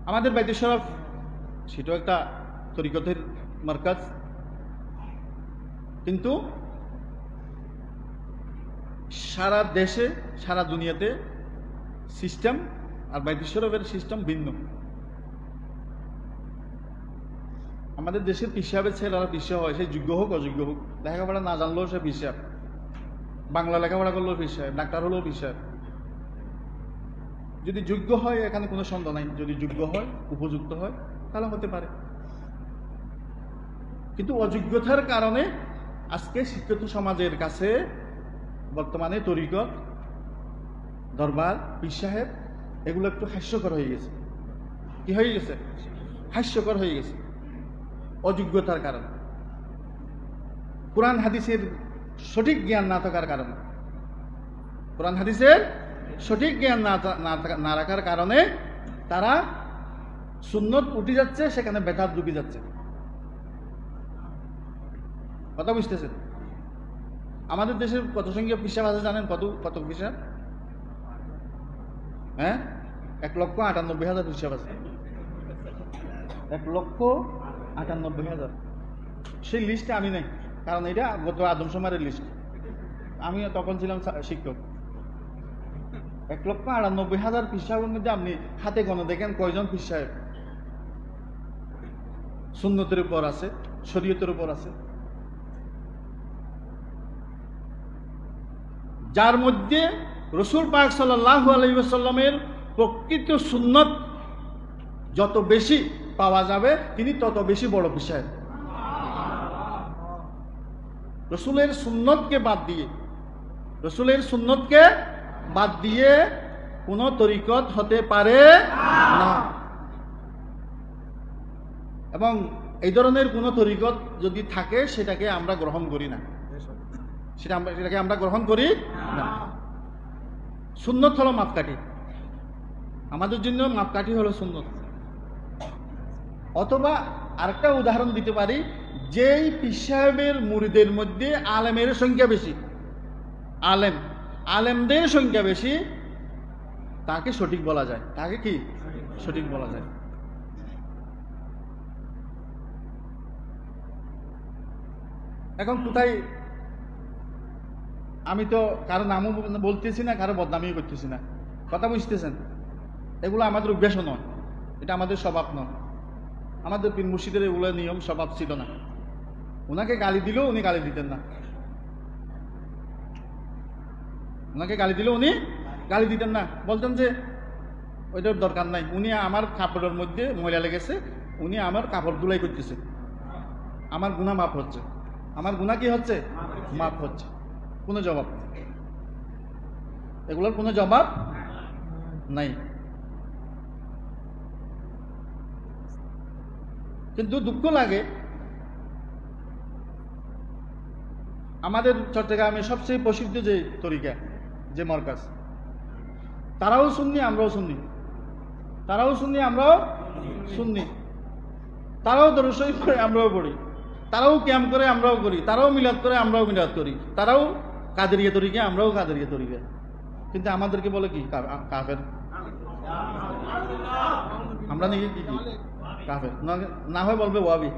আমাদের বাইতুল শরফ সেটাও একটা তরিকতের মার্কাজ, কিন্তু সারা দেশে সারা দুনিয়াতে সিস্টেম আর বাইতুল শরফের সিস্টেম ভিন্ন। আমাদের দেশের পিসাবের ছেলেরা পিসা হয়, সে যোগ্য হোক অযোগ্য হোক, লেখাপড়া না জানলেও সে পিসাব, বাংলা লেখাপড়া করলেও পিসাব, ডাক্তার হলেও পিসাব। যদি যোগ্য হয় এখানে কোনো সন্দেহ নাই, যদি যোগ্য হয় উপযুক্ত হয় তাহলে হতে পারে। কিন্তু অযোগ্যতার কারণে আজকে শিক্ষিত সমাজের কাছে বর্তমানে তরিকত, দরবার, পীর সাহেব এগুলো একটু হাস্যকর হয়ে গেছে। কি হয়ে গেছে? হাস্যকর হয়ে গেছে অযোগ্যতার কারণে, কোরআন হাদিসের সঠিক জ্ঞান না থাকার কারণে। কোরআন হাদিসের সঠিক জ্ঞান না রাখার কারণে তারা সুন্নত উঠে যাচ্ছে, সেখানে বেদাত ঢুকে যাচ্ছে। কথা বুঝতেছেন? আমাদের দেশের কত সংখ্যক পিসাব আছে জানেন? কত পিসাব? হ্যাঁ, 1,98,000 পিসাব আছে। 1,98,000। সেই লিস্টে আমি নেই, কারণ এটা গত আদমশুমারের লিস্ট। আমি তখন ছিলাম শিক্ষক। 1,98,000 পিসাবের মধ্যে আপনি হাতে গণে দেখেন কয়জন পীর সাহেব সুন্নতের উপর আছে, শরীয়তের উপর আছে। যার মধ্যে রাসূল পাক সাল্লাল্লাহু আলাইহি ওয়াসাল্লামের প্রকৃত সুন্নত যত বেশি পাওয়া যাবে তিনি তত বেশি বড় পীর সাহেব। রাসূলের সুন্নতকে বাদ দিয়ে কোনো তরিকত হতে পারে না, এবং এই ধরনের কোনো তরিকত যদি থাকে সেটাকে আমরা গ্রহণ করি না, সেটাকে আমরা গ্রহণ করি না। সুন্নত হলো মাপকাঠি, আমাদের জন্য মাপকাঠি হলো সুন্নত। অথবা আরেকটা উদাহরণ দিতে পারি, যেই পীর সাহেবের মুরিদের মধ্যে আলেমের সংখ্যা বেশি, আলেমদের সংখ্যা বেশি, তাকে সঠিক বলা যায়। তাকে কি সঠিক বলা যায়? এখন কোথায়, আমি তো কারো নামও বলতেছি না, কারো বদনামিও করতেছি না। কথা বুঝতেছেন? এগুলো আমাদের অভ্যাসও নয়, এটা আমাদের স্বভাব নয়। আমাদের পীর মুর্শিদের এগুলো নিয়ম স্বভাব ছিল না। ওনাকে গালি দিলেও উনি গালি দিতেন না, ওনাকে গালি দিলেও উনি গালি দিতেন না, বলতেন যে ওইটার দরকার নাই, উনি আমার কাপড়ের মধ্যে ময়লা লেগেছে, উনি আমার কাপড় ধুলাই করতেছে, আমার গুনাহ মাফ হচ্ছে, আমার গুনাহ কি হচ্ছে? মাফ হচ্ছে। কোনো জবাব নেই, এগুলোর কোনো জবাব নাই। কিন্তু দুঃখ লাগে, আমাদের চট্টগ্রামে সবচেয়ে প্রসিদ্ধ যে তরিকা, যে মারকাজ, তারাও সুন্নি আমরাও সুন্নি, তারাও সুন্নি আমরাও সুন্নি, তারাও দরুদ শরীফ পড়ে আমরাও পড়ি, তারাও কিয়াম করে আমরাও করি, তারাও মিলাদ করে আমরাও মিলাদ করি, তারাও কাদেরিয়া তরিকা আমরাও কাদেরিয়া তরিকা। কিন্তু আমাদেরকে বলে কি? কাফের। আমরা নাকি কি কাফের? না হয় বলবে ওয়াহাবি।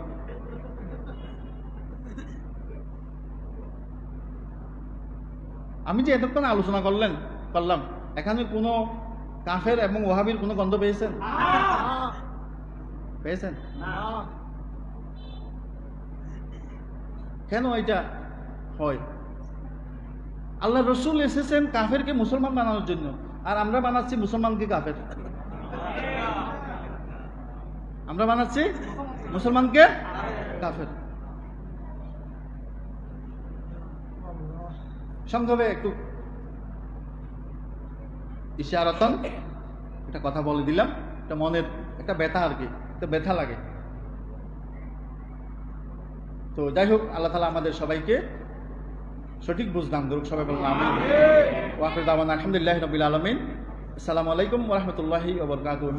আমি যে এতক্ষণ আলোচনা করলাম, এখানে কোনো কাফের এবং ওয়াহাবির কোনো গন্ধ পেয়েছেন? কেন এটা হয়? আল্লাহ রসুল এসেছেন কাফেরকে মুসলমান বানানোর জন্য, আর আমরা বানাচ্ছি মুসলমানকে কাফের। আমরা বানাচ্ছি মুসলমানকে কাফের। সংক্ষেপে একটু ইশারাতন একটা কথা বলে দিলাম, এটা মনের একটা ব্যথা আর কি, একটা ব্যথা লাগে। তো যাই হোক, আল্লাহ তাআলা আমাদের সবাইকে সঠিক বুঝ দান করুক। সবাই বলুন আমিন। ওয়া আখিরু দাওয়ানা আলহামদুলিল্লাহি রাব্বিল আলামিন। আসসালামু আলাইকুম ওয়া রাহমাতুল্লাহি ওয়া বারাকাতুহু।